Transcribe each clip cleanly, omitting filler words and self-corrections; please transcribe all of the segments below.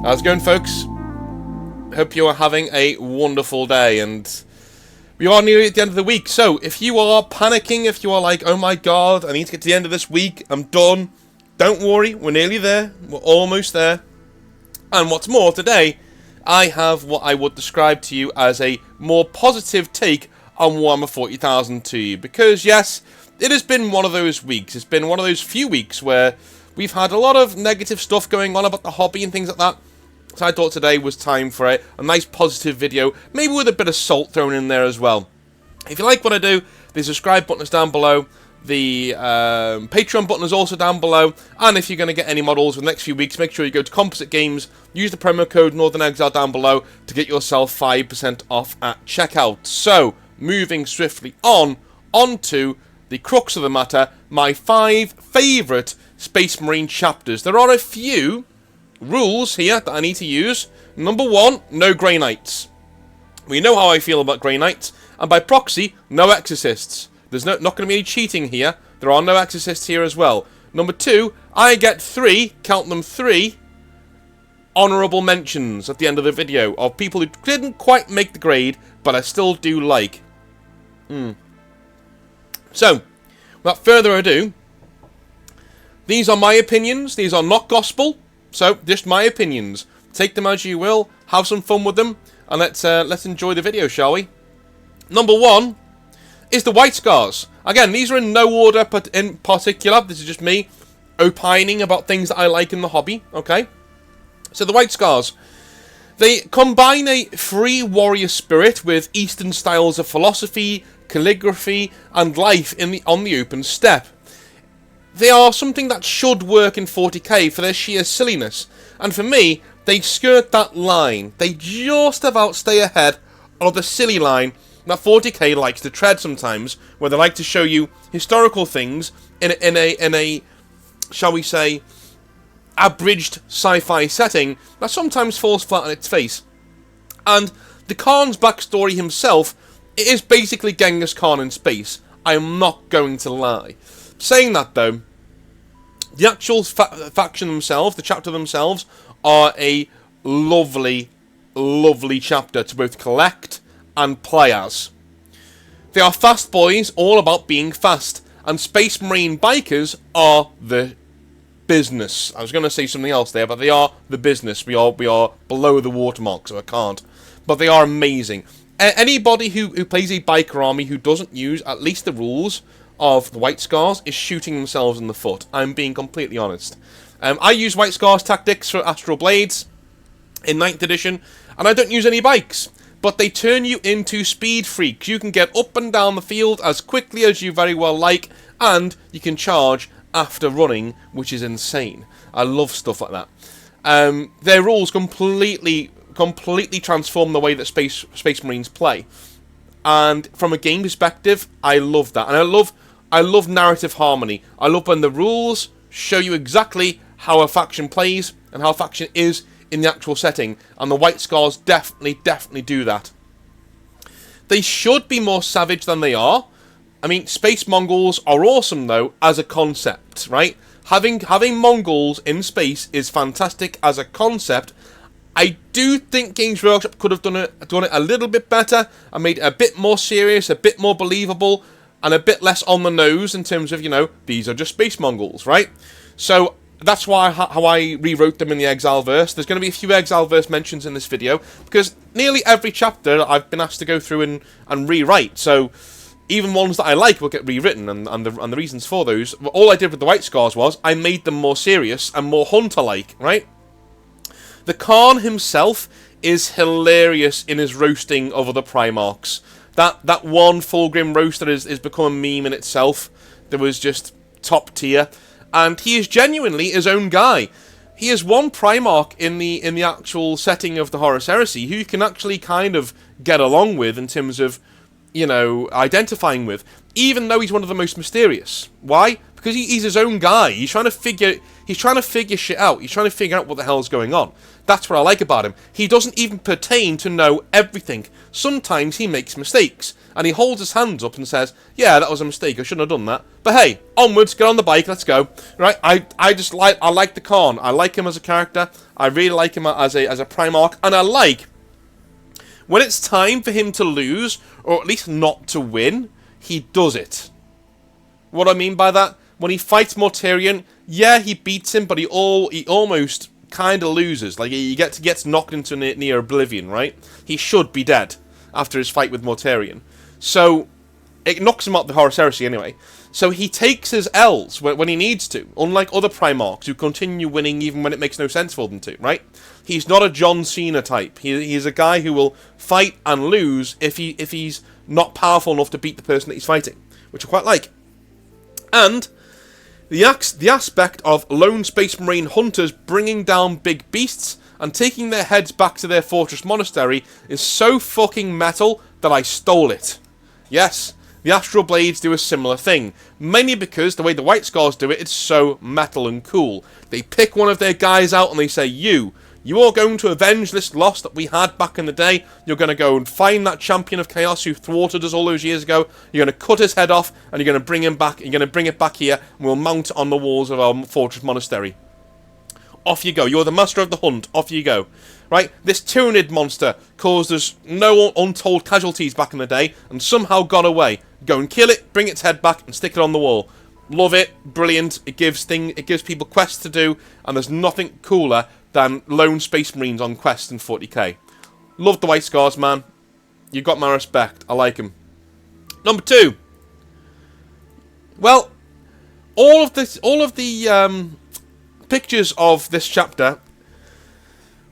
How's it going, folks? Hope you are having a wonderful day, and we are nearly at the end of the week. So if you are panicking, if you are like, oh my god, I need to get to the end of this week, I'm done, don't worry, we're nearly there, we're almost there. And what's more, today I have what I would describe to you as a more positive take on Warhammer 40,000 to you, because yes, it has been one of those weeks. It's been one of those few weeks where we've had a lot of negative stuff going on about the hobby and things like that. So I thought today was time for a nice positive video, maybe with a bit of salt thrown in there as well. If you like what I do, the subscribe button is down below. The Patreon button is also down below. And if you're going to get any models for the next few weeks, make sure you go to Composite Games, use the promo code Northern Exile down below to get yourself 5% off at checkout. So, moving swiftly onto the crux of the matter, my 5 favourite Space Marine chapters. There are a few rules here that I need to use. Number 1, no Grey Knights. We know how I feel about Grey Knights, and by proxy, no Exorcists. There's not going to be any cheating here. There are no Exorcists here as well. Number 2, I get 3, count them 3, honourable mentions at the end of the video of people who didn't quite make the grade, but I still do like. So, without further ado, these are my opinions. These are not gospel. So, just my opinions. Take them as you will, have some fun with them, and let's enjoy the video, shall we? Number 1 is the White Scars. Again, these are in no order but in particular. This is just me opining about things that I like in the hobby, okay? So the White Scars, they combine a free warrior spirit with Eastern styles of philosophy, calligraphy, and life on the open steppe. They are something that should work in 40k for their sheer silliness, and for me, they skirt that line. They just about stay ahead of the silly line that 40k likes to tread sometimes, where they like to show you historical things in a shall we say, abridged sci-fi setting that sometimes falls flat on its face. And the Khan's backstory himself, it is basically Genghis Khan in space. I am not going to lie. Saying that though, the actual faction themselves, the chapter themselves, are a lovely, lovely chapter to both collect and play as. They are fast boys, all about being fast, and Space Marine bikers are the business. I was going to say something else there, but they are the business. We are below the watermark, so I can't. But they are amazing. Anybody who plays a biker army who doesn't use at least the rules of the White Scars is shooting themselves in the foot. I'm being completely honest. I use White Scars tactics for Astral Blades in 9th edition, and I don't use any bikes. But they turn you into speed freaks. You can get up and down the field as quickly as you very well like, and you can charge after running, which is insane. I love stuff like that. Their rules completely transform the way that Space Marines play. And from a game perspective, I love that. And I love narrative harmony. I love when the rules show you exactly how a faction plays and how a faction is in the actual setting. And the White Scars definitely do that. They should be more savage than they are. I mean, Space Mongols are awesome, though, as a concept, right? Having Mongols in space is fantastic as a concept. I do think Games Workshop could have done it a little bit better and made it a bit more serious, a bit more believable, and a bit less on the nose in terms of, you know, these are just Space Mongols, right? So that's why how I rewrote them in the Exileverse. There's going to be a few Exileverse mentions in this video, because nearly every chapter I've been asked to go through and rewrite. So even ones that I like will get rewritten, and the reasons for those. All I did with the White Scars was I made them more serious and more hunter-like, right? The Khan himself is hilarious in his roasting of other Primarchs. That one Fulgrim roaster is become a meme in itself. That was just top tier, and he is genuinely his own guy. He is one Primarch in the actual setting of the Horus Heresy who you can actually kind of get along with in terms of, you know, identifying with. even though he's one of the most mysterious. Why? Because he's his own guy. He's trying to figure shit out. He's trying to figure out what the hell's going on. That's what I like about him. He doesn't even pertain to know everything. Sometimes he makes mistakes, and he holds his hands up and says, "Yeah, that was a mistake. I shouldn't have done that." But hey, onwards, get on the bike, let's go. Right? I like the Khorne. I like him as a character. I really like him as a Primarch, and I like when it's time for him to lose, or at least not to win, he does it. What I mean by that? When he fights Mortarion, yeah, he beats him, but he almost kind of loses. Like, he gets knocked into near oblivion, right? He should be dead after his fight with Mortarion. So, it knocks him out the Horus Heresy anyway. So he takes his L's when he needs to, unlike other Primarchs who continue winning even when it makes no sense for them to, right? He's not a John Cena type. He's a guy who will fight and lose if he's not powerful enough to beat the person that he's fighting, which I quite like. And the aspect of lone Space Marine hunters bringing down big beasts and taking their heads back to their fortress monastery is so fucking metal that I stole it. Yes, the Astral Blades do a similar thing, mainly because the way the White Scars do it, it's so metal and cool. They pick one of their guys out and they say, you are going to avenge this loss that we had back in the day. You're going to go and find that champion of chaos who thwarted us all those years ago. You're going to cut his head off and you're going to bring him back. You're going to bring it back here and we'll mount it on the walls of our fortress monastery. Off you go. You're the master of the hunt. Off you go. Right? This Tyranid monster caused us no untold casualties back in the day and somehow got away. Go and kill it, bring its head back and stick it on the wall. Love it. Brilliant. It gives people quests to do, and there's nothing cooler than lone Space Marines on quests in 40k. Love the White Scars, man. You got my respect. I like him. Number 2. Well, all of the pictures of this chapter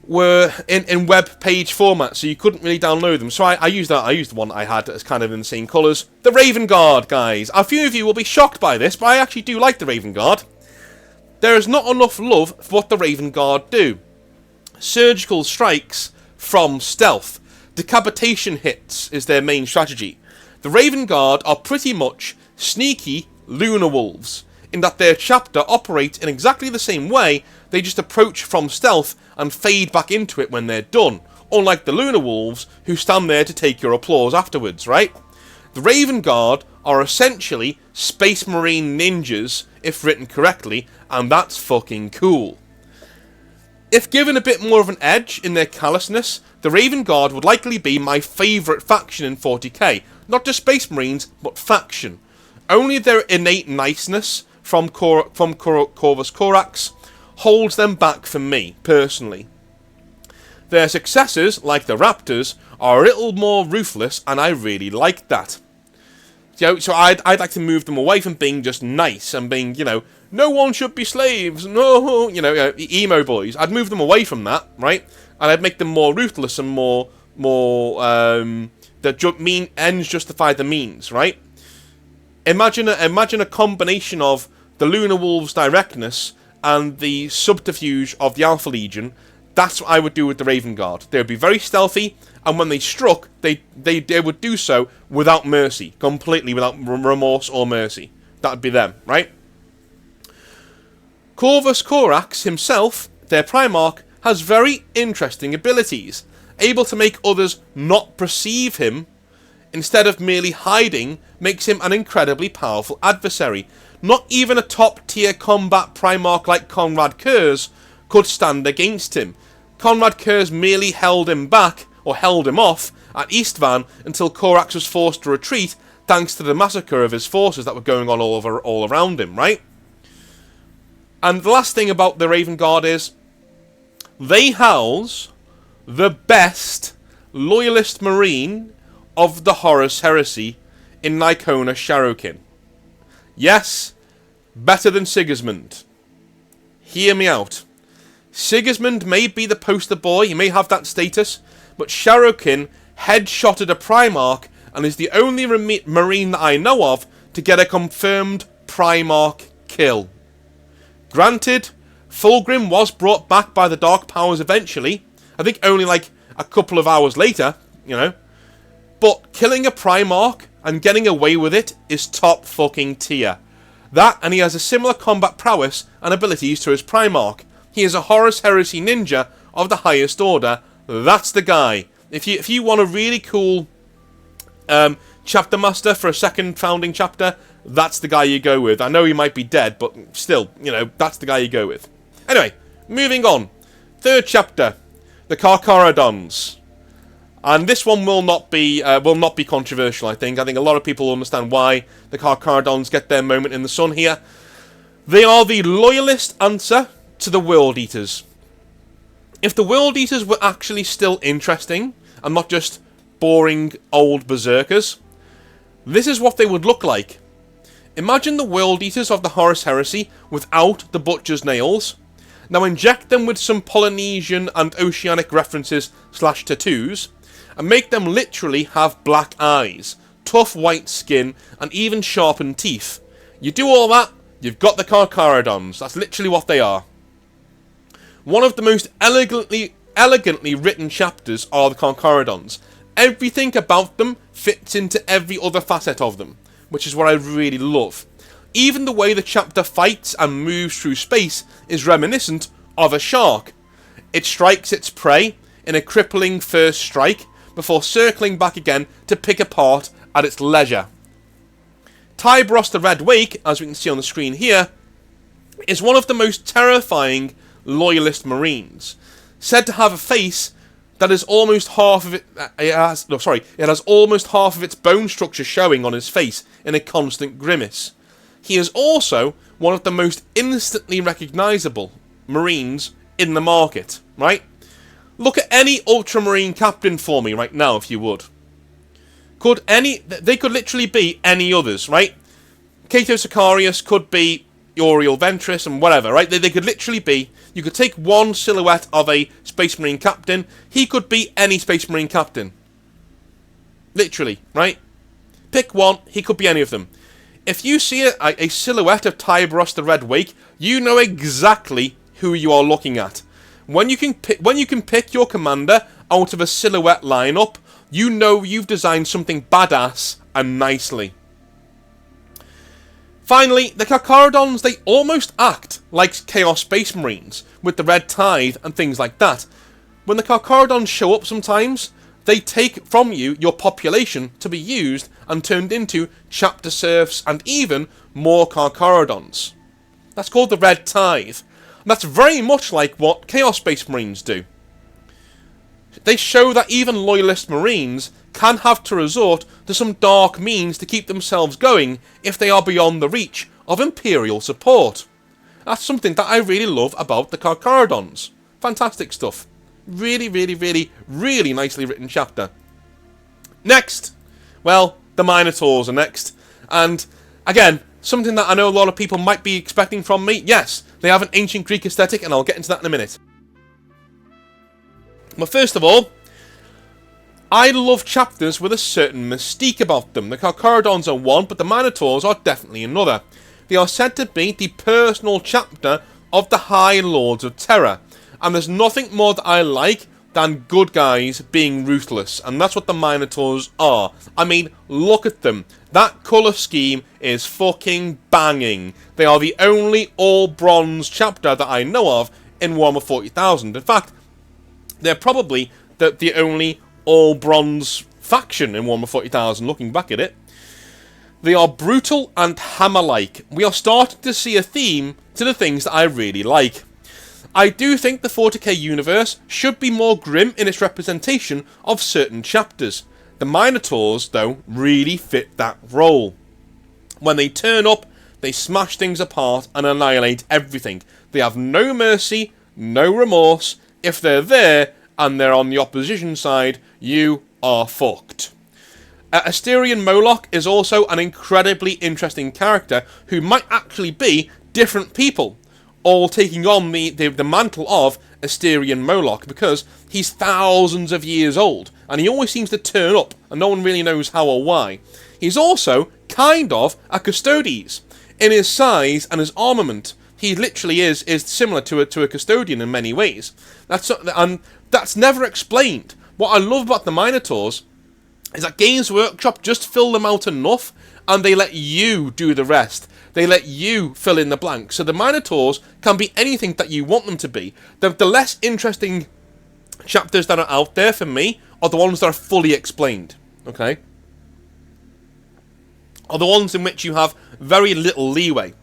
were in web page format, so you couldn't really download them. So I used the one I had that's kind of in the same colours. The Raven Guard, guys. A few of you will be shocked by this, but I actually do like the Raven Guard. There is not enough love for what the Raven Guard do. Surgical strikes from stealth. Decapitation hits is their main strategy. The Raven Guard are pretty much sneaky Lunar Wolves, in that their chapter operates in exactly the same way. They just approach from stealth and fade back into it when they're done, unlike the Lunar Wolves, who stand there to take your applause afterwards, right? The Raven Guard are essentially Space Marine ninjas, if written correctly, and that's fucking cool. If given a bit more of an edge in their callousness, the Raven Guard would likely be my favourite faction in 40k. Not just Space Marines, but faction. Only their innate niceness from Corvus Corax holds them back for me, personally. Their successors, like the Raptors, are a little more ruthless, and I really like that. So I'd like to move them away from being just nice and being, no one should be slaves, no, emo boys. I'd move them away from that, right? And I'd make them more ruthless and more the ends justify the means, right? Imagine a combination of the Lunar Wolves' directness and the subterfuge of the Alpha Legion. That's what I would do with the Raven Guard. They would be very stealthy, and when they struck, they would do so without mercy, completely without remorse or mercy. That would be them, right? Corvus Corax himself, their Primarch, has very interesting abilities, able to make others not perceive him. Instead of merely hiding, makes him an incredibly powerful adversary. Not even a top-tier combat Primarch like Conrad Kurz could stand against him. Conrad Kurz merely held him back, or held him off, at Eastvan until Corax was forced to retreat thanks to the massacre of his forces that were going on all around him, right? And the last thing about the Raven Guard is, they house the best loyalist marine of the Horus Heresy in Nicona Sharokin. Yes, better than Sigismund. Hear me out. Sigismund may be the poster boy, he may have that status, but Sharokin headshotted a Primarch and is the only marine that I know of to get a confirmed Primarch kill. Granted, Fulgrim was brought back by the Dark Powers eventually, I think only like a couple of hours later, But killing a Primarch and getting away with it is top fucking tier. That, and he has a similar combat prowess and abilities to his Primarch. He is a Horus Heresy ninja of the highest order. That's the guy. If you want a really cool chapter master for a second founding chapter, that's the guy you go with. I know he might be dead, but still, you know, that's the guy you go with. Anyway, moving on. Third chapter, the Carcaradons. And this one will not be controversial, I think. I think a lot of people understand why the Carcaradons get their moment in the sun here. They are the loyalist answer to the World Eaters. If the World Eaters were actually still interesting, and not just boring old berserkers, this is what they would look like. Imagine the World Eaters of the Horus Heresy without the Butcher's Nails. Now inject them with some Polynesian and Oceanic references / tattoos, and make them literally have black eyes, tough white skin, and even sharpened teeth. You do all that, you've got the Carcaradons. That's literally what they are. One of the most elegantly written chapters are the Carcaradons. Everything about them fits into every other facet of them, which is what I really love. Even the way the chapter fights and moves through space is reminiscent of a shark. It strikes its prey in a crippling first strike, before circling back again to pick apart at its leisure. Tybros the Red Wake, as we can see on the screen here, is one of the most terrifying loyalist marines, said to have a face that is almost half of it. It has almost half of its bone structure showing on his face in a constant grimace. He is also one of the most instantly recognisable marines in the market, right? Look at any Ultramarine captain for me right now, if you would. They could literally be any others, right? Cato Sicarius could be Uriel Ventress and whatever, right? They could literally be. You could take one silhouette of a Space Marine captain. He could be any Space Marine captain. Literally, right? Pick one. He could be any of them. If you see a silhouette of Tybros the Red Wake, you know exactly who you are looking at. When you can pick your commander out of a silhouette lineup, you know you've designed something badass and nicely. Finally, the Carcaradons, they almost act like Chaos Space Marines, with the Red Tide and things like that. When the Carcaradons show up sometimes, they take from you your population to be used and turned into chapter serfs and even more Carcaradons. That's called the Red Tide. And that's very much like what Chaos Space Marines do. They show that even loyalist Marines can have to resort to some dark means to keep themselves going if they are beyond the reach of Imperial support. That's something that I really love about the Carcaradons. Fantastic stuff. Really, really, really, really nicely written chapter. Next, well, the Minotaurs are next. And again, something that I know a lot of people might be expecting from me. Yes, they have an ancient Greek aesthetic, and I'll get into that in a minute. But first of all, I love chapters with a certain mystique about them. The Carcaradons are one, but the Minotaurs are definitely another. They are said to be the personal chapter of the High Lords of Terror. And there's nothing more that I like than good guys being ruthless. And that's what the Minotaurs are. I mean, look at them. That colour scheme is fucking banging. They are the only all-bronze chapter that I know of in Warhammer 40,000. In fact, they're probably the only all-bronze faction in Warhammer 40,000, looking back at it. They are brutal and hammer-like. We are starting to see a theme to the things that I really like. I do think the 40k universe should be more grim in its representation of certain chapters. The Minotaurs, though, really fit that role. When they turn up, they smash things apart and annihilate everything. They have no mercy, no remorse. If they're there and they're on the opposition side, you are fucked. Asterion Moloch is also an incredibly interesting character who might actually be different people, all taking on the mantle of Asterion Moloch, because he's thousands of years old, and he always seems to turn up, and no one really knows how or why. He's also kind of a Custodes. In his size and his armament, he literally is similar to a Custodian in many ways. That's never explained. What I love about the Minotaurs is that Games Workshop just fill them out enough, and they let you do the rest. They let you fill in the blanks. So the Minotaurs can be anything that you want them to be. The less interesting chapters that are out there for me are the ones that are fully explained. Okay? Are the ones in which you have very little leeway.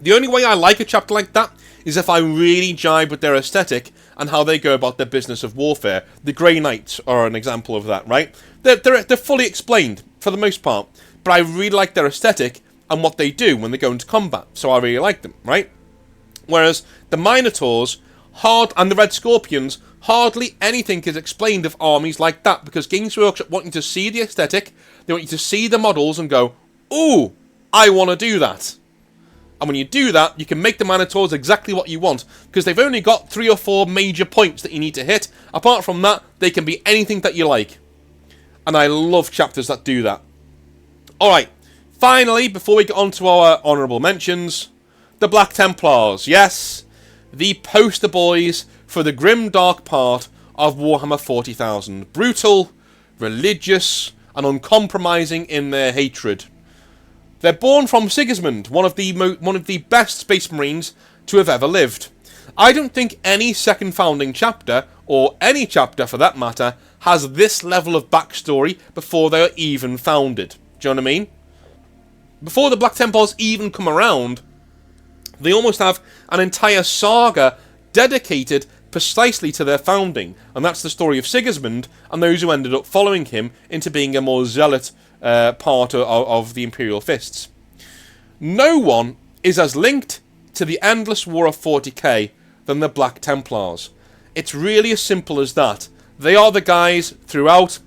The only way I like a chapter like that is if I really jibe with their aesthetic and how they go about their business of warfare. The Grey Knights are an example of that, right? They're fully explained, for the most part. But I really like their aesthetic and what they do when they go into combat. So I really like them, right? Whereas the Minotaurs, and the Red Scorpions, hardly anything is explained of armies like that, because Games Workshop want you to see the aesthetic, they want you to see the models and go, ooh, I want to do that. And when you do that, you can make the Minotaurs exactly what you want, because they've only got 3 or 4 major points that you need to hit. Apart from that, they can be anything that you like. And I love chapters that do that. Alright, finally, before we get on to our honourable mentions, the Black Templars. Yes, the poster boys for the grim dark part of Warhammer 40,000. Brutal, religious, and uncompromising in their hatred. They're born from Sigismund, one of the best Space Marines to have ever lived. I don't think any second founding chapter, or any chapter for that matter, has this level of backstory before they are even founded. Do you know what I mean? Before the Black Templars even come around, they almost have an entire saga dedicated precisely to their founding, and that's the story of Sigismund and those who ended up following him into being a more zealot part of the Imperial Fists. No one is as linked to the endless war of 40k than the Black Templars. It's really as simple as that. They are the guys throughout,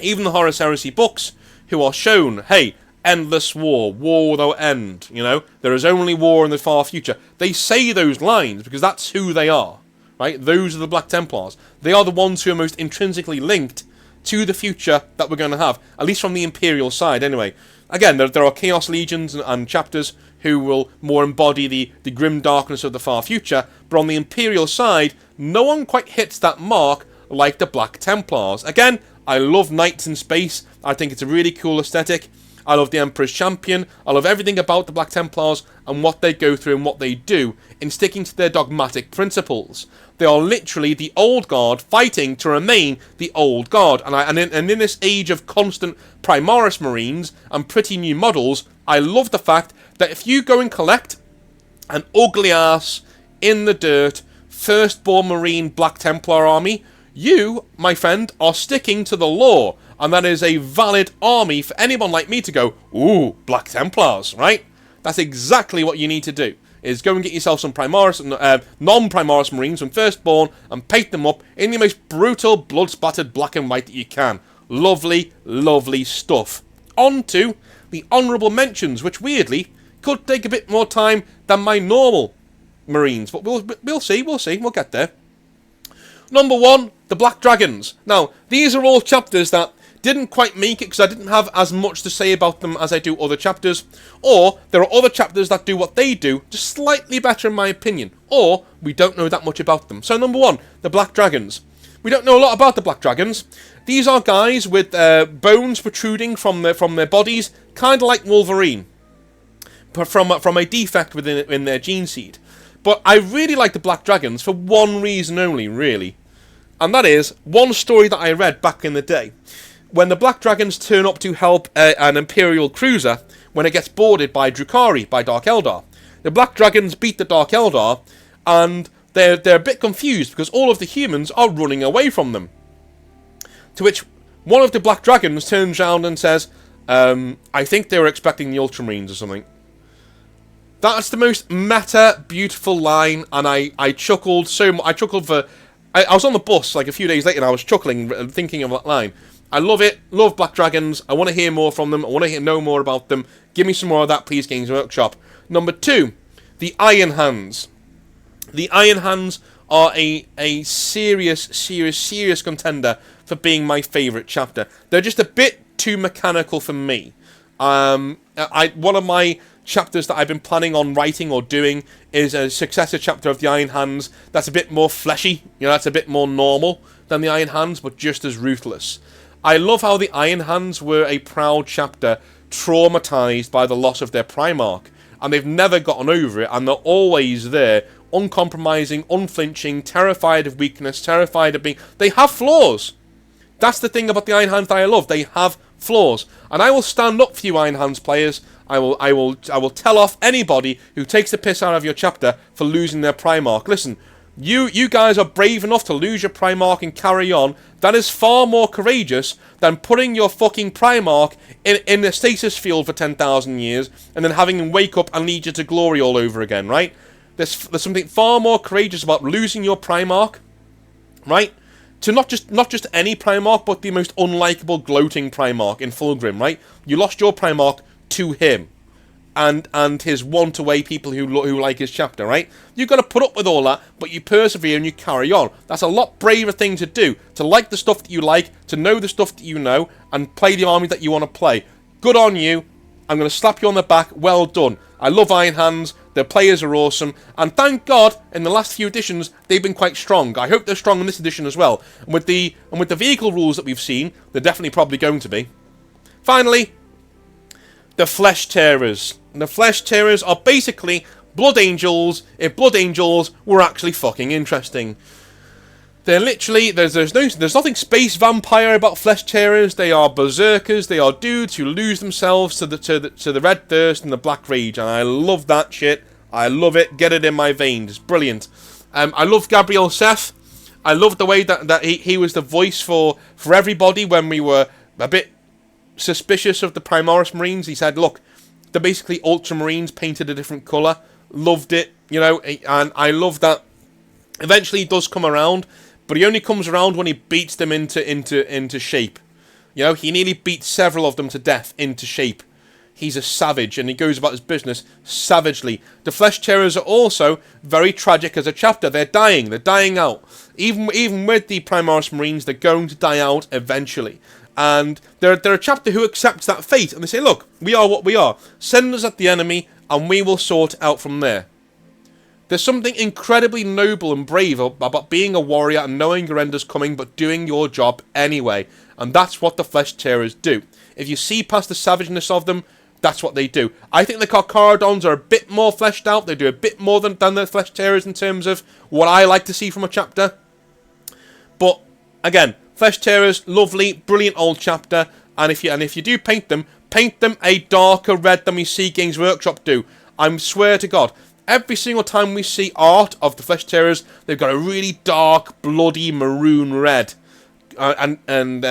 even the Horus Heresy books, who are shown, hey, endless war, war without end, you know, there is only war in the far future. They say those lines because that's who they are, right? Those are the Black Templars. They are the ones who are most intrinsically linked to the future that we're going to have, at least from the Imperial side anyway. Again, there are Chaos Legions and chapters who will more embody the grim darkness of the far future, but on the Imperial side, no one quite hits that mark like the Black Templars. Again, I love Knights in Space. I think it's a really cool aesthetic. I love the Emperor's Champion. I love everything about the Black Templars and what they go through and what they do in sticking to their dogmatic principles. They are literally the old guard fighting to remain the old guard. And in this age of constant Primaris Marines and pretty new models, I love the fact that if you go and collect an ugly-ass, in the dirt, firstborn Marine Black Templar army, you, my friend, are sticking to the law. And that is a valid army for anyone like me to go, ooh, Black Templars, right? That's exactly what you need to do, is go and get yourself some Primaris, non-Primaris Marines from Firstborn and paint them up in the most brutal, blood-splattered black and white that you can. Lovely, lovely stuff. On to the honourable mentions, which weirdly could take a bit more time than my normal Marines. But we'll see, we'll get there. Number 1, the Black Dragons. Now, these are all chapters that didn't quite make it because I didn't have as much to say about them as I do other chapters, or there are other chapters that do what they do just slightly better in my opinion, or we don't know that much about them. So number 1, the Black Dragons. We don't know a lot about the Black Dragons. These are guys with bones protruding from their bodies, kind of like Wolverine, from a defect in their gene seed. But I really like the Black Dragons for one reason only, really, and that is one story that I read back in the day. When the Black Dragons turn up to help an Imperial cruiser when it gets boarded by Drukhari, by Dark Eldar. The Black Dragons beat the Dark Eldar, and they're a bit confused because all of the humans are running away from them. To which one of the Black Dragons turns around and says, I think they were expecting the Ultramarines or something. That's the most meta, beautiful line, and I chuckled so much. I chuckled for... I was on the bus like a few days later and I was chuckling, thinking of that line. I love it. Love Black Dragons. I want to hear more from them. I want to know more about them. Give me some more of that, please, Games Workshop. Number 2, the Iron Hands. The Iron Hands are a serious contender for being my favourite chapter. They're just a bit too mechanical for me. One of my chapters that I've been planning on writing or doing is a successor chapter of the Iron Hands that's a bit more fleshy. You know, that's a bit more normal than the Iron Hands, but just as ruthless. I love how the Iron Hands were a proud chapter, traumatized by the loss of their Primarch, and they've never gotten over it, and they're always there, uncompromising, unflinching, terrified of weakness, terrified of being... They have flaws. That's the thing about the Iron Hands that I love. They have flaws, and I will stand up for you, Iron Hands players. I will tell off anybody who takes the piss out of your chapter for losing their Primarch. Listen, you guys are brave enough to lose your Primarch and carry on. That is far more courageous than putting your fucking Primarch in a stasis field for 10,000 years and then having him wake up and lead you to glory all over again, right? There's something far more courageous about losing your Primarch, right? To not just any Primarch, but the most unlikable, gloating Primarch in Fulgrim, right? You lost your Primarch to him, and his want-away people who like his chapter, right? You've got to put up with all that, but you persevere and you carry on. That's a lot braver thing to do, to like the stuff that you like, to know the stuff that you know, and play the army that you want to play. Good on you. I'm going to slap you on the back. Well done. I love Iron Hands. Their players are awesome. And thank God, in the last few editions, they've been quite strong. I hope they're strong in this edition as well. And with the vehicle rules that we've seen, they're definitely probably going to be. Finally, the Flesh Tearers. And the Flesh Tearers are basically Blood Angels if Blood Angels were actually fucking interesting. They're literally, there's nothing space vampire about Flesh Tearers. They are berserkers. They are dudes who lose themselves to the Red Thirst and the Black Rage, and I love that shit. I love it. Get it in my veins. It's brilliant. I love Gabriel Seth. I love the way that he was the voice for everybody when we were a bit suspicious of the Primaris Marines. He said, look, they're basically Ultramarines painted a different colour. Loved it, you know, and I love that. Eventually he does come around, but he only comes around when he beats them into shape. You know, he nearly beats several of them to death into shape. He's a savage, and he goes about his business savagely. The Flesh Tearers are also very tragic as a chapter. They're dying out. Even with the Primaris Marines, they're going to die out eventually. And they're a chapter who accepts that fate, and they say, look, we are what we are. Send us at the enemy, and we will sort it out from there. There's something incredibly noble and brave about being a warrior and knowing your end is coming, but doing your job anyway. And that's what the Flesh Tearers do. If you see past the savageness of them, that's what they do. I think the Carcaradons are a bit more fleshed out. They do a bit more than the Flesh Tearers in terms of what I like to see from a chapter. But, again, Flesh Tearers, lovely, brilliant old chapter. And if you do paint them a darker red than we see Games Workshop do. I swear to God. Every single time we see art of the Flesh Tearers, they've got a really dark, bloody maroon red, and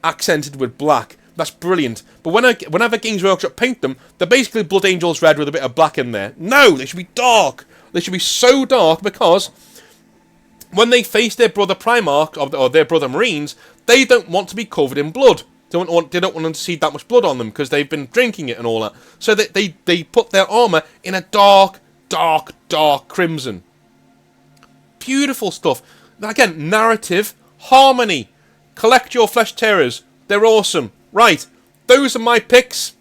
accented with black. That's brilliant. But whenever Games Workshop paint them, they're basically Blood Angels red with a bit of black in there. No, they should be dark. They should be so dark because when they face their brother Primarch or their brother Marines, they don't want to be covered in blood. They don't want them to see that much blood on them because they've been drinking it and all that. So they put their armour in a dark crimson. Beautiful stuff. Again, narrative, harmony. Collect your Flesh Tearers. They're awesome. Right, those are my picks.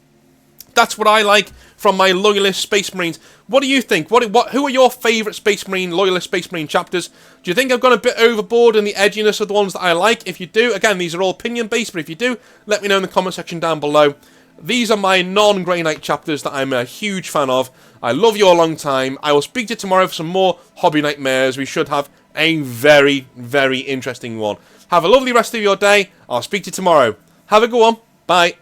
That's what I like from my Loyalist Space Marines. What do you think? Who are your favourite Space Marine, Loyalist Space Marine chapters? Do you think I've gone a bit overboard in the edginess of the ones that I like? If you do, again, these are all opinion-based, but if you do, let me know in the comment section down below. These are my non-Grey Knight chapters that I'm a huge fan of. I love you a long time. I will speak to you tomorrow for some more Hobby Nightmares. We should have a very, very interesting one. Have a lovely rest of your day. I'll speak to you tomorrow. Have a good one. Bye.